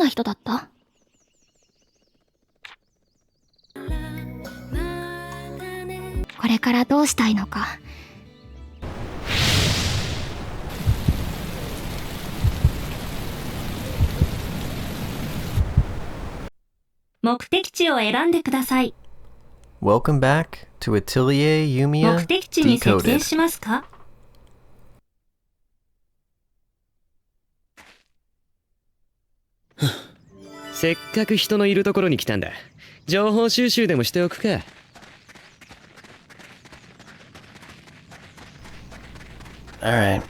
な人だった？これからどうしたいのか。目的地を選んでください。Welcome back to Atelier Yumia 目的地に設定 Decoded. しますか？せっかく人のいるところに来たんだ。情報収集でもしておくか。Alright.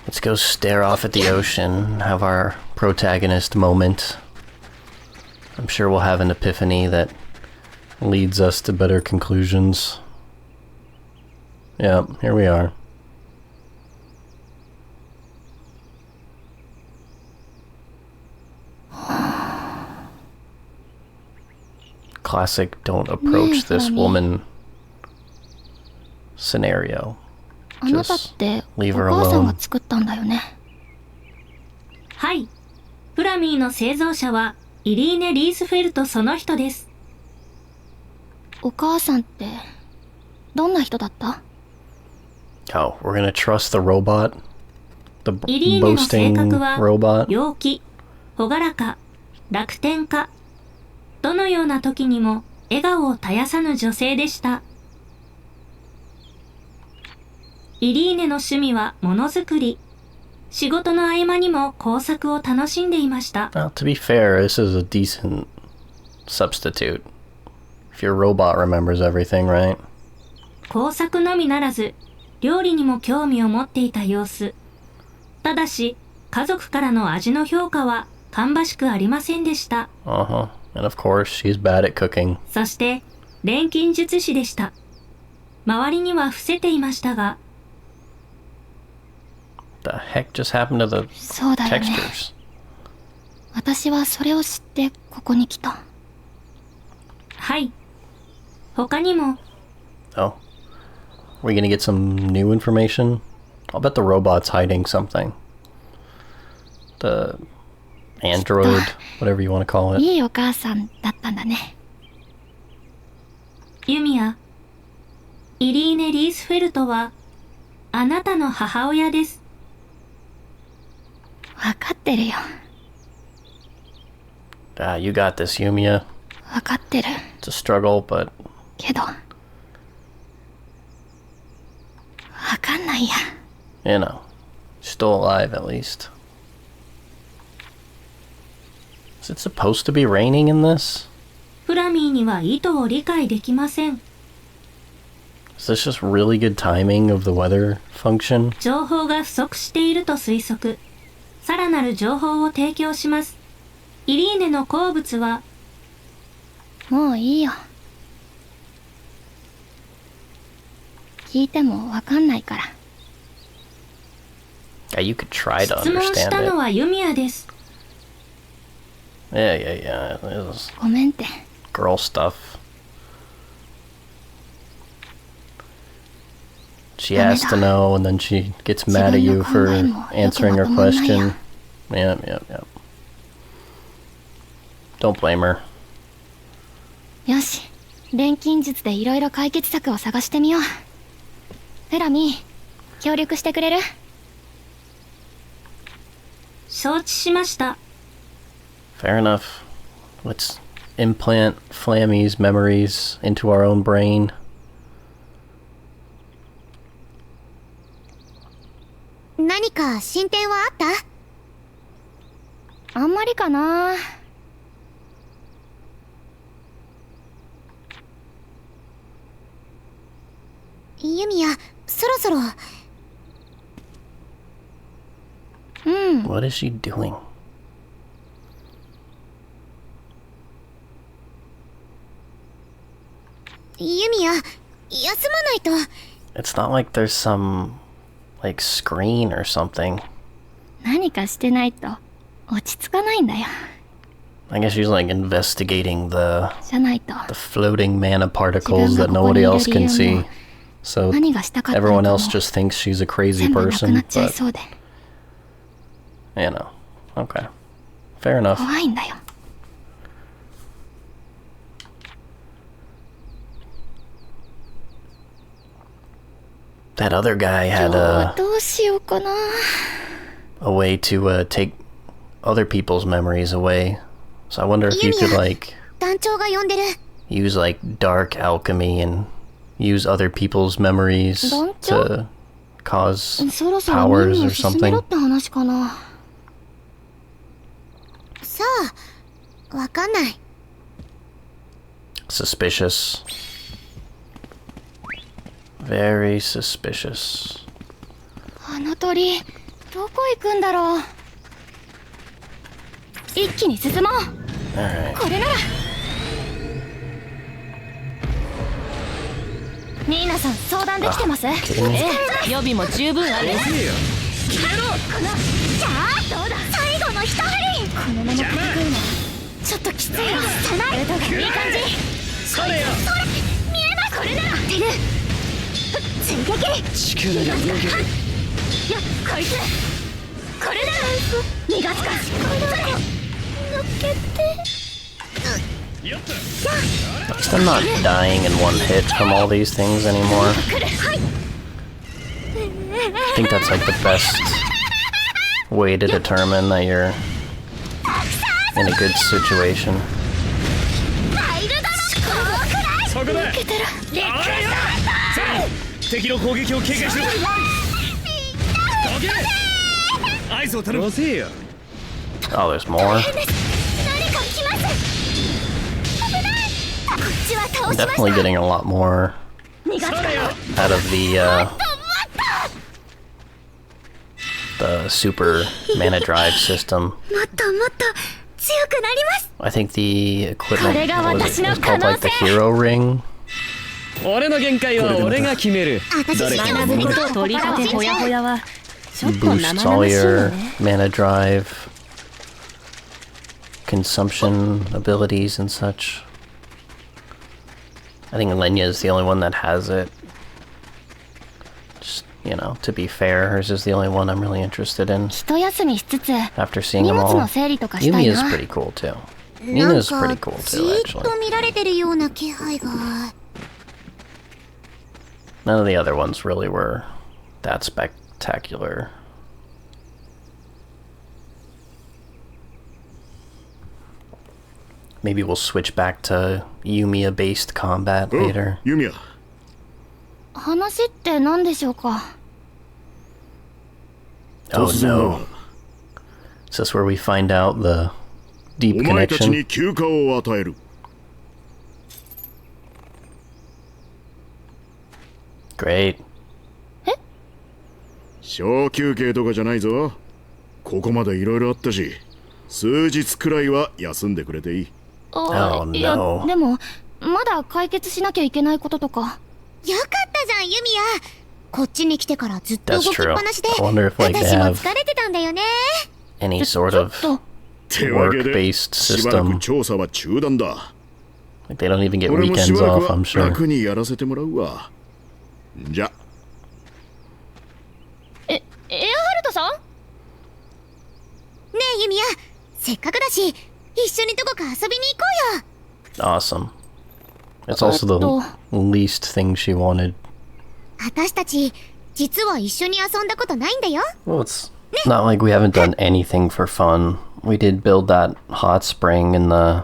Let's go stare off at the ocean, have our protagonist moment. I'm sure we'll have an epiphany that leads us to better conclusions. Yep, here we are. Classic don't approach this woman scenario. あなたってお母さんが作ったんだよね。はい。フラミーの製造者はイリーネ・リースフェルトその人です。お母さんってどんな人だった？ Oh, we're gonna trust the robot? The イリーネの性 boasting 格は robot? 陽気、朗らか、楽天家。どのような時にも笑顔を絶やさぬ女性でした。イリーネの趣味はものづくり。仕事の合間にも工作を楽しんでいました。Well, to be fair, this is a decent substitute. If your robot remembers everything, right? 工作のみならず、料理にも興味を持っていた様子。ただし、家族からの味の評価は芳しくありませんでした。Uh-huh. And of course, she's bad at cooking. そして、錬金術師でした。周りには伏せていましたが、The heck just happened to the そうだよね。 textures? 私はそれを知ってここに来た。はい。他にも、Oh. Are we gonna get some new information? I'll bet the robot's hiding something. The android, whatever you want to call it. いいお母さんだったんだね。ユミヤ、イリーネ・リースフェルトは、あなたの母親です。わかってるよ。Ah, you got this, Yumia. わかってる。It's a struggle, but けど、わかんないや。you know, still alive at least. Is it supposed to be raining in this? フラミーには意図を理解できません。Is this just really good timing of the weather function? 情報が不足していると推測。さらなる情報を提供します。イリーネの好物は、もういいよ。聞いてもわかんないから。Yeah, you could try to 質問し understand たの it. はユミヤです。Yeah. It was ごめんって。 girl stuff. She asks to know, and then she gets mad at you for answering her question. Yep. Don't blame her. よし、錬金術でいろいろ解決策を探してみよう。フラミー、協力してくれる？承知しました。Fair enough. Let's implant Flammy's memories into our own brain. 何か進展はあった？あんまりかな。ユミヤ、そろそろ。What is she doing? ユミヤ、休まないと。 It's not like there's some, like, screen or something. 何かしてないと落ち着かないんだよ。 I guess she's like investigating the じゃないと。 floating mana particles that nobody else can see. So 何がしたかったの everyone かも else just thinks she's a crazy 全部なくな person. っちゃい But そうで。 you know, okay, Fair enough. 怖いんだよ。 That other guy had どうしようかな。 a way to take other people's memories away. So I wonder if you could like 団長が呼んでる。 use like dark alchemy and use other people's memories to cause そろそろ powers 任 or 務進めろ something. って話かな。さあ、わかんない。 Suspicious. Very suspicious. あの鳥、どこ行くんだろう。一気に進もう。 Alright. これなら。ニーナさん、相談できてます？ kidding me? 予備も十分ある。遅えよ。じゃあどうだ、最後の一針。このまま戦うのはちょっときついよ。ルトがいい感じ。それよ。見えます。これなら出る。追撃。力が抜ける。いや、こいつこれなら逃がすか。乗っけて。 At least I'm not dying in one hit from all these things anymore. I think that's like the best way to determine that you're in a good situation. そこだ。敵の攻撃を警戒しろ。どけ。合図を頼む。遅えよ。 Oh, there's more. 何か来ます。危ない。こっちは倒 I'm しました。 definitely getting a lot more 逃がすか。 out of the super mana drive system. もっともっと強くなります。 I think the equipment これが was 私の called like the 可能性。 hero ring. 俺の限界は俺が決める。私誰か学ぶことを取り立てほやほやはちょっと Boosts 生 all 々しいよ your ね。 mana drive, consumption abilities and such. I think Lenya is the only one that has it. Just, you know, to be fair, hers is the only one I'm really interested in 一休みしつつ after seeing 荷 them 物 all. の整理とかしたい Yumia's な。 pretty cool too. なん Nina's か pretty cool じ too, ーっ actually. と見られてるような気配が。 None of the other ones really were that spectacular. Maybe we'll switch back to Yumiya-based combat later. ユミヤ、話って何でしょうか。 Oh 突然だ no. が Is this where we find out the deep お前たち connection? に休暇を与える。 Great. 小休憩とかじゃないぞ。ここまでいろいろあったし、数日くらいは休んでくれていい。あ Oh, いや no. でもまだ解決しなきゃいけないこととか。よかったじゃん、ユミヤ。こっちに来てからずっと動 That's きっぱなしで、 true. I wonder if, like, they 私も have 疲れてたんだよね。 Any sort ちょ of っとってわけで、 work-based しばらく system. 調査は中断だ。 Like they don't even get 俺もし weekends ばら off, く I'm は sure. 楽にやらせてもらうわ。じゃ。エアハルトさん。ねえユミヤ、せっかくだし一緒にどこか遊びに行こうよ。 Awesome. It's also the least thing she wanted. 私たち実は一緒に遊んだことないんだよ。 Well, it's not like we haven't done anything for fun. We did build that hot spring in the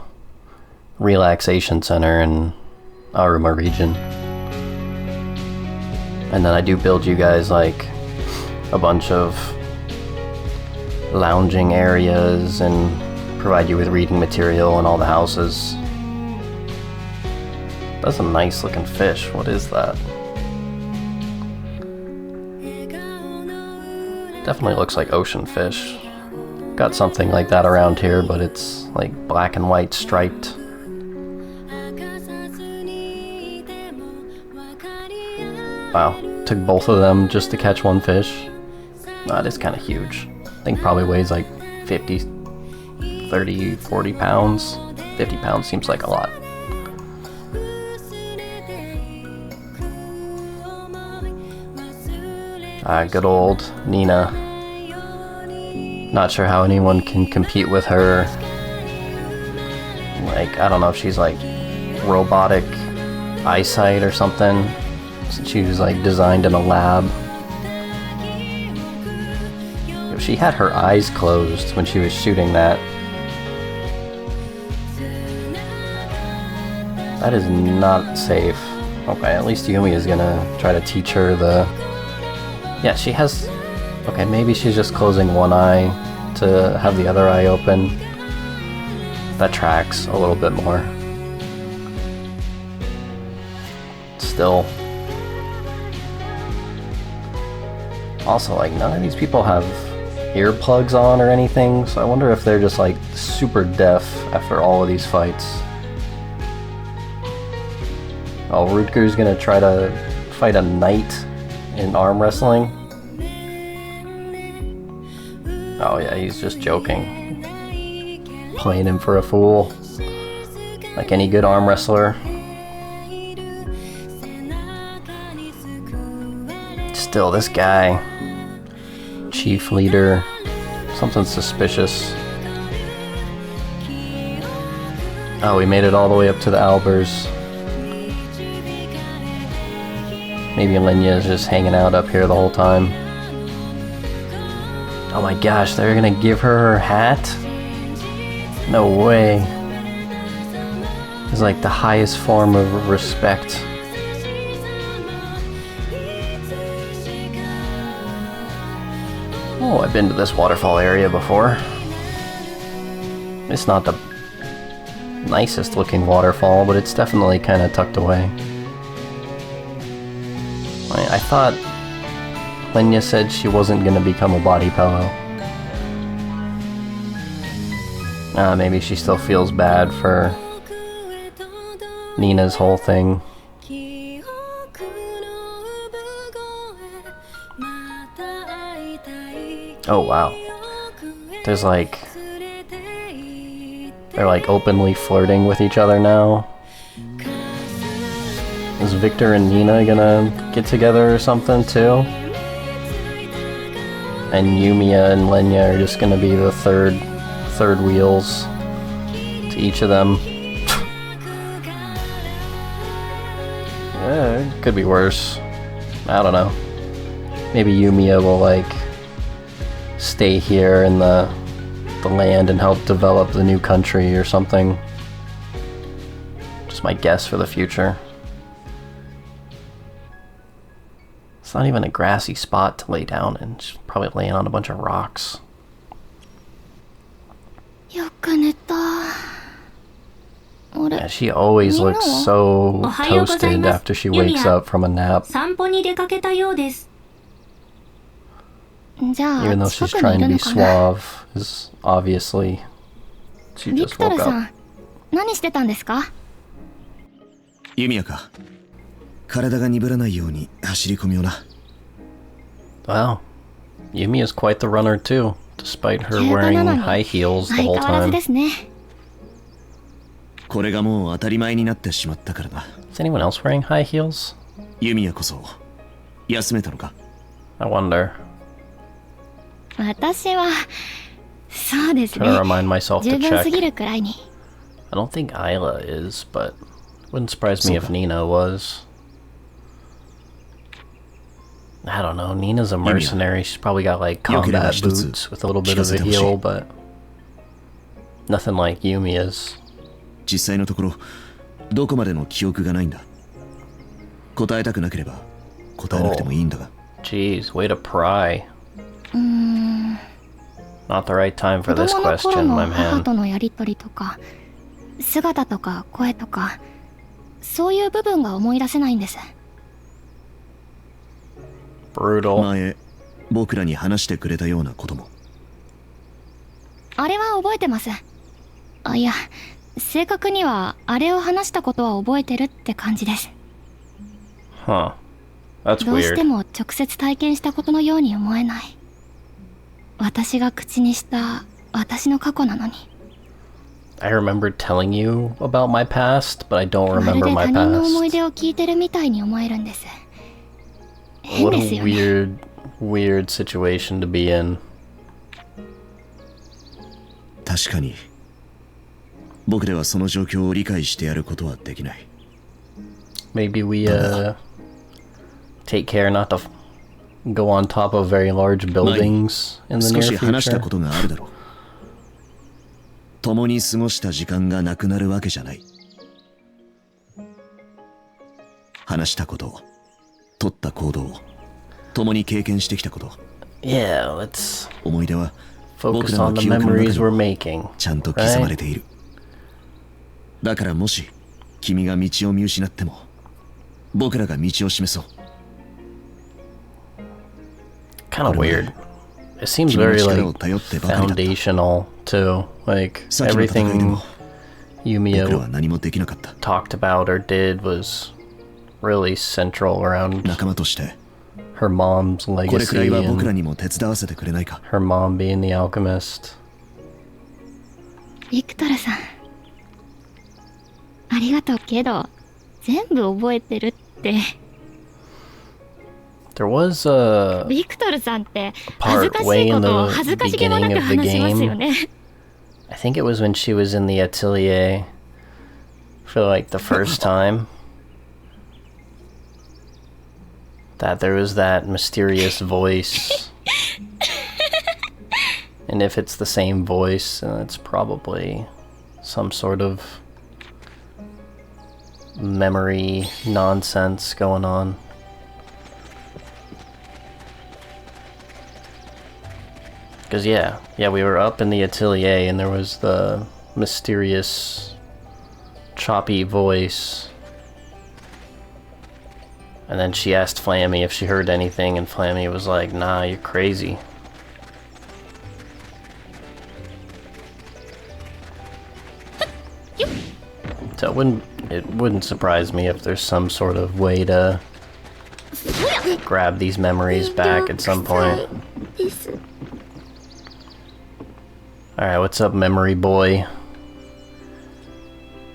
relaxation center in Aruma region. And then I do build you guys like a bunch of lounging areas and provide you with reading material in all the houses. That's a nice looking fish. What is that? Definitely looks like ocean fish. Got something like that around here, but it's like black and white striped. Wow, took both of them just to catch one fish. That is kind of huge. I think probably weighs like 50, 30, 40 pounds. 50 pounds seems like a lot. Good old Nina. Not sure how anyone can compete with her. Like, I don't know if she's like robotic eyesight or something. She was like designed in a lab. She had her eyes closed when she was shooting that. That is not safe. Okay, at least Yumi is gonna try to teach her the... Yeah, she has... Okay, maybe she's just closing one eye to have the other eye open. That tracks a little bit more. Still. Also, like, none of these people have earplugs on or anything, so I wonder if they're just like super deaf after all of these fights. Oh, Rutger's gonna try to fight a knight in arm wrestling. Oh yeah, he's just joking. Playing him for a fool. Like any good arm wrestler. Still, this guy, chief leader, something suspicious. Oh, we made it all the way up to the Albers. Maybe Lenya is just hanging out up here the whole time. Oh my gosh, they're gonna give her her hat? No way. It's like the highest form of respect. Oh, I've been to this waterfall area before. It's not the nicest looking waterfall, but it's definitely kind of tucked away. I thought Lenya said she wasn't going to become a body pillow. Maybe she still feels bad for Nina's whole thing. Oh wow. There's like... They're like openly flirting with each other now. Is Victor and Nina gonna get together or something too? And Yumia and Lenya are just gonna be the third wheels to each of them. Yeah, it could be worse. I don't know. Maybe Yumia will like stay here in the land and help develop the new country or something. Just my guess for the future. It's not even a grassy spot to lay down in. She's probably laying on a bunch of rocks. Yeah, she always looks so toasted after she wakes up from a nap. 散歩に出かけたようです。 Even though she's trying to be suave, is obviously she just woke up. 何してたんですか？ユミヤか。体が鈍らないように走り込みをな。Wow, Yumi is quite the runner too, despite her wearing high heels the whole time. これがもう当たり前になってしまったからな。Is anyone else wearing high heels? ユミヤこそ休めたのか？ I wonder. 私はそうですね。 Trying to remind myself to 十分すぎ check. るくらいに。 I don't think Isla is, but wouldn't surprise me if Nina was. I don't know. Nina's a mercenary. She's probably got like combat boots with a little bit of a heel, but nothing like Yumia's. 実際のところどこまでの記憶がないんだ。答えたくなければ答えなくてもいいんだが。Jeez, way to pry. Not the right time for this question, my man. 母とのやりとりとか、姿とか声とか、そういう部分が思い出せないんです。Brutal. 前僕らに話してくれたようなことも。あれは覚えてます。あ、いや、正確にはあれを話したことは覚えてるって感じです。Huh. That's どうして weird. も直接体験したことのように思えない。私が口にした私の過去なのに。I remember telling you about my past, but I don't まる remember で my 他人の思い past. 出を聞いてるみたいに思えるんです。変 What です a よね。weird situation to be in. 確かに僕ではその状況を理解してやることはできない。 Maybe we take care not to go on top of very large buildings in the 少 near し話した future. ことがあるだろう。共に過ごした時間がなくなるわけじゃない。話したこと、取った行動、共に経験してきたこと、 Yeah, let's 思い出は僕 focus らの on the 記憶の memories 中 we're に making. ちゃんと刻まれている。だからもし君が道を見失っても僕らが道を示そう。 Kind of weird. It seems very like foundational too. Like 先の戦いで everything も僕らは Yumiya 何もできなかった。 talked about or did was really central around 仲間として her mom's これくらい legacy は僕ら and にも手伝わせてくれないか。 her mom being the alchemist. ビクトルさん、ありがとうけど全部覚えてるって。 There was a ビクトルさんって恥ず part かし way いこ in とを the 恥ずかしげもな beginning く of the 話しますよ game. ね。 I think it was when she was in the atelier for like the first time that there was that mysterious voice. And if it's the same voice, then it's probably some sort of memory nonsense going on. Because yeah, we were up in the atelier and there was the mysterious choppy voice. And then she asked Flammy if she heard anything, and Flammy was like, nah, you're crazy. So it wouldn't surprise me if there's some sort of way to grab these memories back at some point. Alright, what's up, memory boy?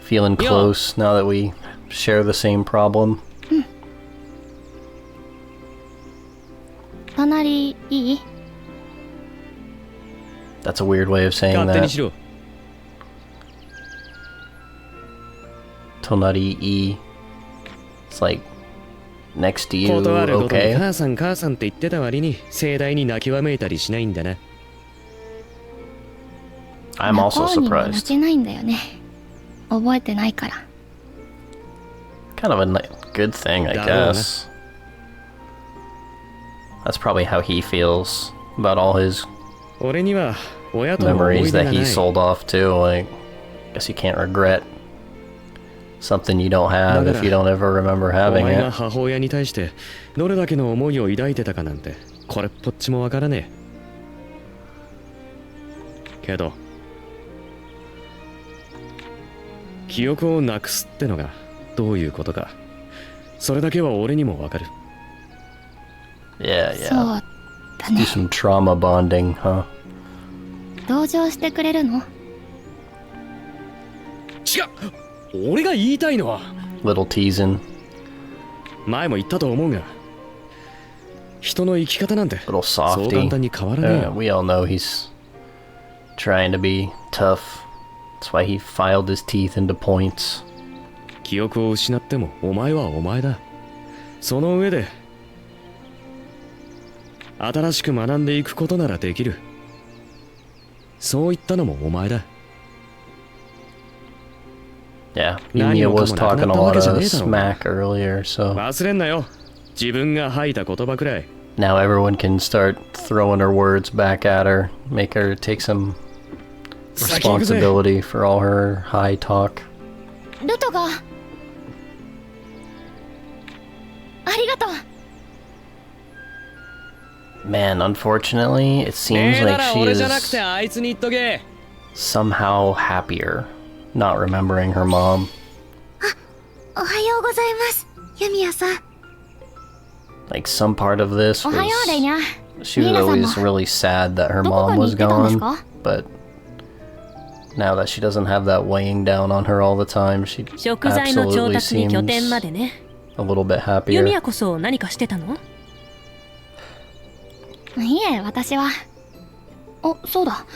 Feeling close now that we share the same problem? 隣いい？ That's a weird way of saying 勝手に that. しろ。 Tonari I. It's like next to you, 断るごとに okay? 母さん母さんって言ってた割に盛大に泣きわめいたりしないんだな。 I'm also 向こうにも泣 surprised. けないんだよね。覚えてないから。 Kind of a good thing, I guess. That's probably how he feels about all his 俺には親との思い memories 出 that がな he い。 sold off too. Like, guess you can't regret something you don't have if you don't ever remember お having 前が it. 母親に対してどれだけの思いを抱いてたかなんてこれっぽっちもわからねえ。けど記憶をなくすってのがどういうことか、それだけは俺にもわかる。 Yeah, そう yeah. だ Do ね。 some trauma bonding, huh? 同情してくれるの？違う、俺が言いたいのは Little teasing, 前も言ったと思うが、人の生き方なんて little そう簡 softy. 単に変わらねえ Yeah, よ。 we all know he's trying to be tough. That's why he filed his teeth into points. 記憶を失ってもお前はお前だ。その上で新しく学んでいくことならできる。そう言ったのもお前だ。 Yeah, 何 Yumiya もか was もなく talking なっ a たわ lot けじゃ of ねえだろう。 smack earlier, so 忘れんなよ。自分が吐いた言葉くらい。 now everyone can start throwing her words back at her, make her take some 先行くぜ。 responsibility for all her high talk. ルトが。ありがとう。 Man, unfortunately, it ね seems えな like ら she 俺じゃなく is てあいつに言っとけ。 somehow happier not remembering her mom. おはようございますユミヤさん。 Like some part of this おはようレイ was ニャ。 she was ミーナさんも always really sad that her どこか mom に行 was ってたんです gone, か？ but now that she doesn't have that weighing down on her all the time, she 食材の調 absolutely 達に拠点ま seems でね。 a little bit ユミ happier. ヤこそ何かしてたの？いえ、私は。そうだ。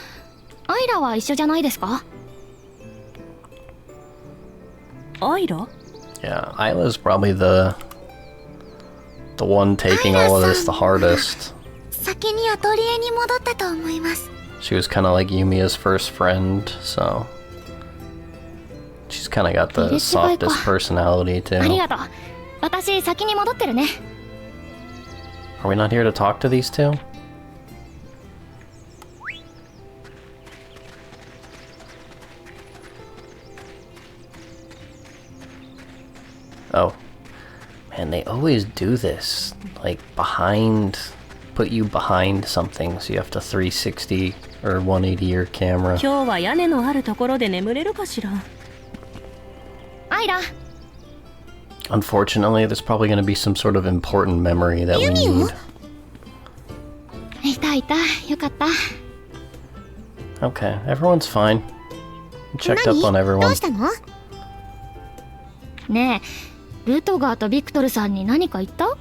アイラは一緒じゃないですか？アイラ？ Yeah, Isla's probably the one taking all of this the hardest. 先にアトリエに戻ったと思います。 She was kind of like Yumia's first friend, so she's kind of got the softest personality あり too. がとう。私先に戻ってるね。 Are we not here to talk to these two? Oh. Man, they always do this. Like, put you behind something, so you have to 360 or 180 your camera. 今日は屋根のあるところで眠れるかしら。アイラ、 Unfortunately, there's probably going to be some sort of important memory that we need. いたいた。よかった。 Okay, everyone's fine. Checked up on ど everyone. うしたの？ねえ、ルトガーとビクトルさんに何か言った？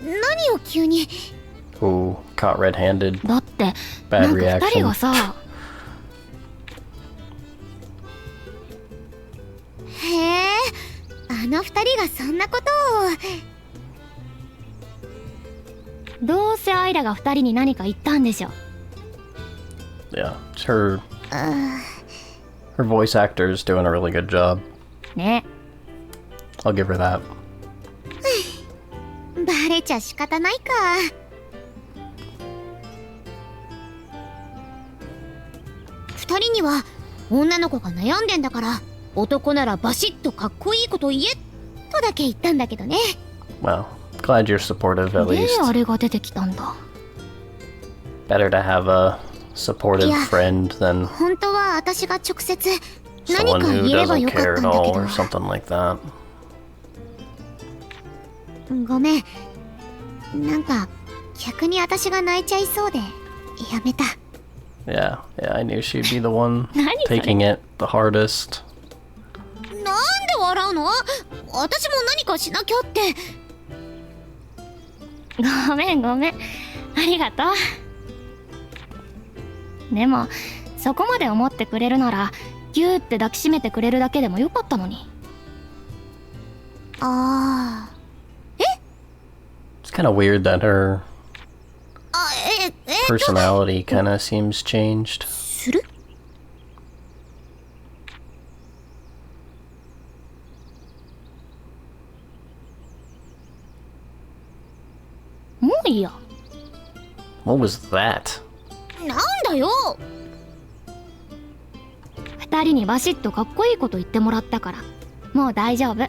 何を急に。 Ooh, caught red-handed. だって Bad なんか二 reaction. 人がさ。へえ、あの二人がそんなことを。どうせアイラが二人に何か言ったんでしょ。 Yeah, her voice actor is doing a really good job. ね I'll give her that. バレちゃ仕方ないか。二人には女の子が悩んでんだから、男ならバシッとかっこいいこと言えとだけ言ったんだけどね。 Well, glad you're supportive え。 at で least. あれが出てきたんだ。 Better to have a supportive Yeah. friend than 本当は私が直接何 someone か who 言えれば doesn't よかっ care た at んだけ all or something like that. ど。ごめん。なんか逆に私が泣いちゃいそうでやめた。 Yeah, I knew she'd be the one 何それ。 taking it the hardest. なんで笑うの？私も何かしなきゃって。ごめんごめん。ありがとう。でもそこまで思ってくれるならギューって抱きしめてくれるだけでもよかったのに。ああ。It's kind of weird that her あ、personality kind of seems changed. する？もういいや。 What was that? なんだよ。二人にバシッとかっこいいこと言ってもらったからもう大丈夫。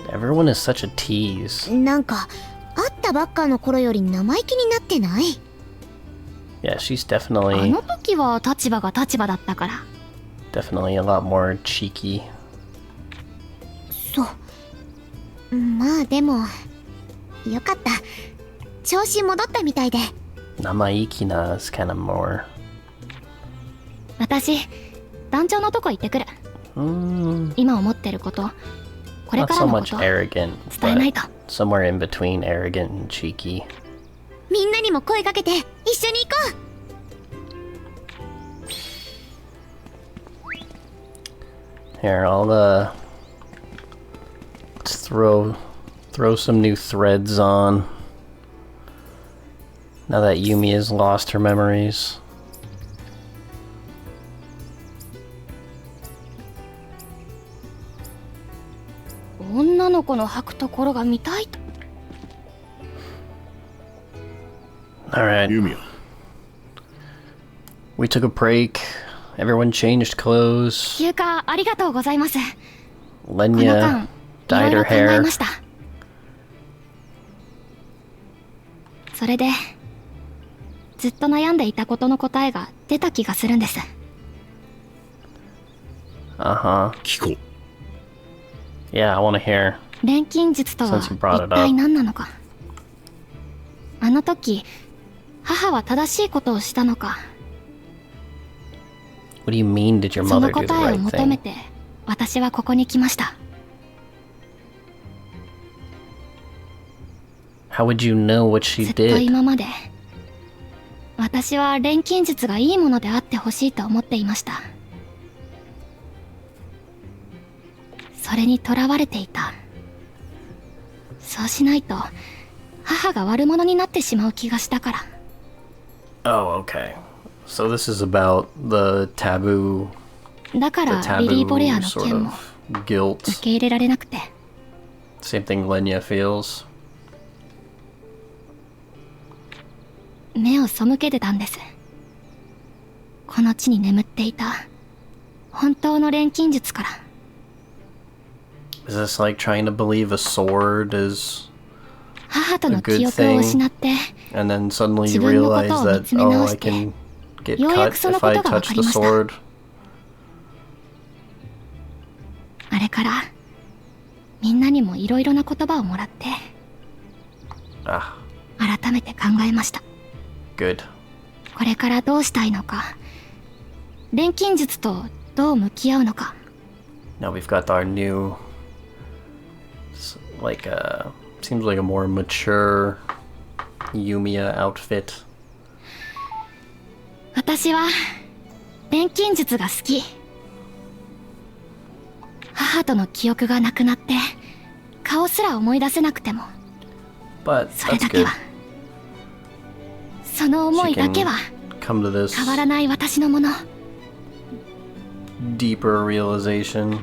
Everyone is such a tease. なんか会ったばっかの頃より生意気になってない？ Yeah, she's あ definitely の時は立場が立場だったから。 a lot more cheeky. そう。まあでもよかった。調子戻ったみたいで。 Namaikina is kind of more. 私団長のとこ行ってくる。 Mm, 今思ってることこれ not から so のこ much と arrogant, 伝えない but と。 somewhere in between arrogant and cheeky. みんなにも声かけて一緒に行こう。 Here, let's throw some new threads on. Now that Yumi has lost her memories. 女の子の履くところが見たいと。 Alright, ユミヤ、 we took a break. Everyone changed clothes. 休暇ありがとうございます。この Lenya 間い dyed ろいろ her 考え hair. ました。それでずっと悩んでいたことの答えが出た気がするんです。 Uh-huh. 聞こう。 Yeah, I wanna hear. 錬金術とは Since you brought it 一 up. 体何なのか。あの時母は正しいことをしたのか。 What do you mean did your その mother do the 答えを right 求め thing? て私はここに来ました。 How would you know what she ずっと did? 今まで私は錬金術がいいものであってほしいと思っていました。それにとらわれていた。そうしないと母が悪者になってしまう気がしたから。 Oh, okay. So this is about the taboo, だか the らリリー・ボレア taboo の sort 件も of guilt. 受け入れられなくて。 Same thing Lenya feels. 目を背けてたんです。この地に眠っていた本当の錬金術から。 Is this like trying to believe a sword is 母との記憶を失って and then suddenly you 自分のこ realize とを見 that つめ oh 直 I して can get ようや cut くその if こ I とが分 touch かり the ました。 sword? あれからみんなにもいろいろな言葉をもらって Ah, 改めて考えました。 good. これからどうしたいのか、錬金術とどう向き合うのか。 Now we've got our new like seems like a more mature Yumiya outfit. 私は錬金術が好き。母との記憶がなくなって顔すら思い出せなくても But それ that's だけ good. は、その思いだけは Come to this 変わらない私のもの。 deeper realization.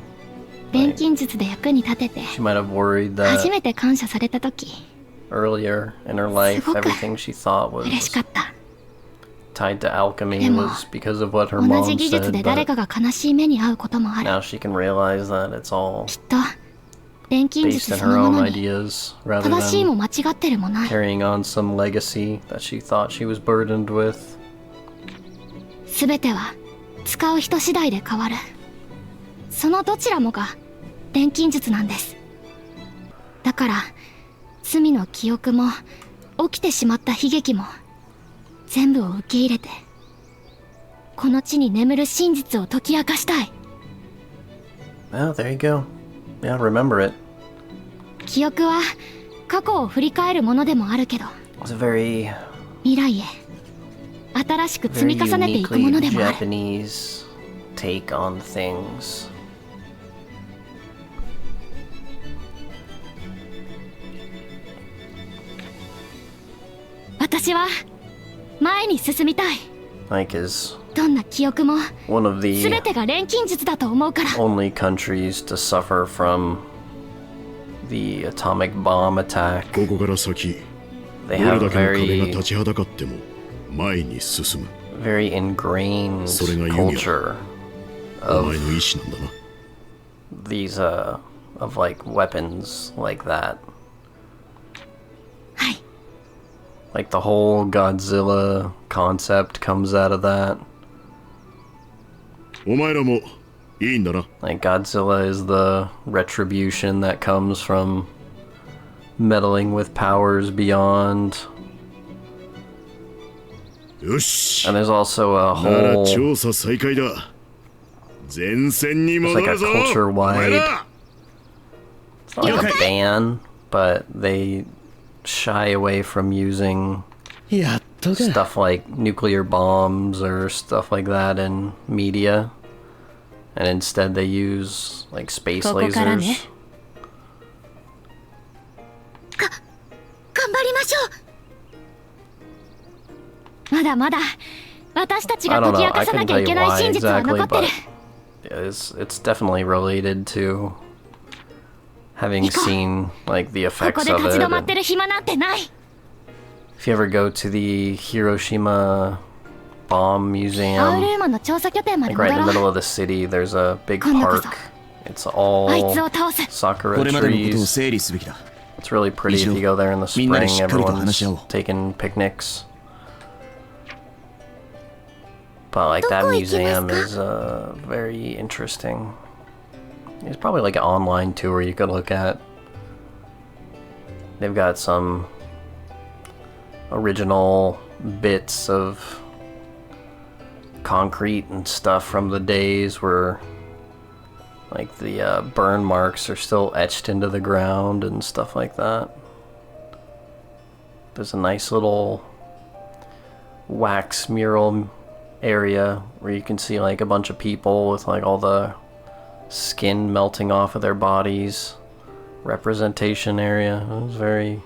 錬金術で役に立てて She might have worried 初 that めて感謝された時 earlier in her life, すごく everything she thought 嬉し was かった。 tied to alchemy でも was because of what her 同 mom じ技術 said, で誰 but かが悲しい目に遭うこともある。 now she can realize that it's all きっと錬金 based 術 in そ her の own ものに ideas rather 正しい than も間違ってるもない。 carrying on some legacy that she thought she was burdened with. すべては使う人次第で変わる。そのどちらもが錬金術なんです。だから罪の記憶も起きてしまった悲劇も全部を受け入れて、この地に眠る真実を解き明かしたい。 Oh, there you go. Yeah, remember it. 記憶は過去を振り返るものでもあるけど、 It's a very, 未来へ新しく積 very み重ねていくも uniquely のでもある。 Japanese take on things. 私は前に進みたい。 Like is どんな記憶も one of 全 the てが錬金術だと思うから。 only countries to suffer from the atomic bomb attack. ここから先 They どれ have だけの壁が very, 立ちはだかっても前に進む very ingrained それがユミヤ。 culture お of 前の意志なんだな。 these of like weapons like that. はい。 Like the whole Godzilla concept comes out of that. お前らもいいんだな。 Like Godzilla is the retribution that comes from meddling with powers beyond. よし。 And there's also a なら whole 調査再開だ。前線に there's 戻 like a るぞ。 culture お前 wide, ら。 it's not like a ban, but they shy away from using やっとか。 stuff like nuclear bombs or stuff like that in media. And instead they use like space ここからね。 lasers. 頑張りましょう。まだまだ私たち I が don't 解き know, 明か I さな couldn't きゃ tell い you けない why 真実は exactly, 残ってる。 but it's definitely related to having seen like the ここ effects で of 立ち it. 止まって And る暇なんてない。 if you ever go to the Hiroshima bomb アウル museum, ーマの調査拠点まで like right 戻 in the ろ middle う。 of the city, there's a big 今度こ park. そ It's あいつ all を倒す。 sakura これまでのことを trees. 整理すべきだ。 It's really pretty if you go there in the みんなで spring. しっかりと Everyone's 話し合おう。 taking picnics. But like that どこ行きますか？ museum is very interesting. It's probably like an online tour you could look at. They've got some original bits of concrete and stuff from the days where like the burn marks are still etched into the ground and stuff like that. There's a nice little wax mural area where you can see like a bunch of people with like all the skin melting off of their bodies. Representation area. It was very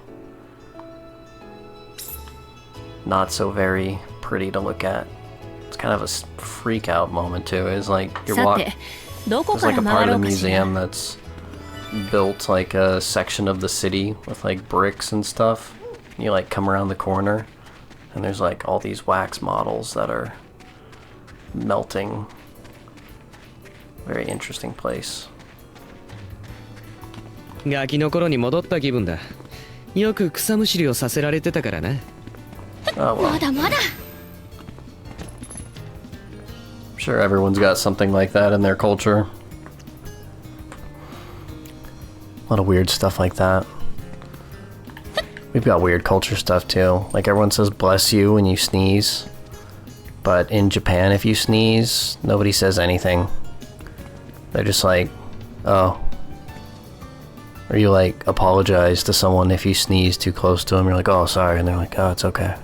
not so very pretty to look at. It's kind of a freak out moment too. It's like you're walking. There's like a part of the museum that's built like a section of the city with like bricks and stuff. You like come around the corner and there's like all these wax models that are melting. Very interesting place. ガキの頃に戻った気分だ。よく草むしりをさせられてたからな。Oh, well. まだまだ。 I'm sure everyone's got something like that in their culture. A lot of weird stuff like that. We've got weird culture stuff too. Like everyone says bless you when you sneeze. But in Japan, if you sneeze, nobody says anything. They're just like, oh. Or you like apologize to someone if you sneeze too close to them. You're like, oh, sorry. And they're like, oh, it's okay.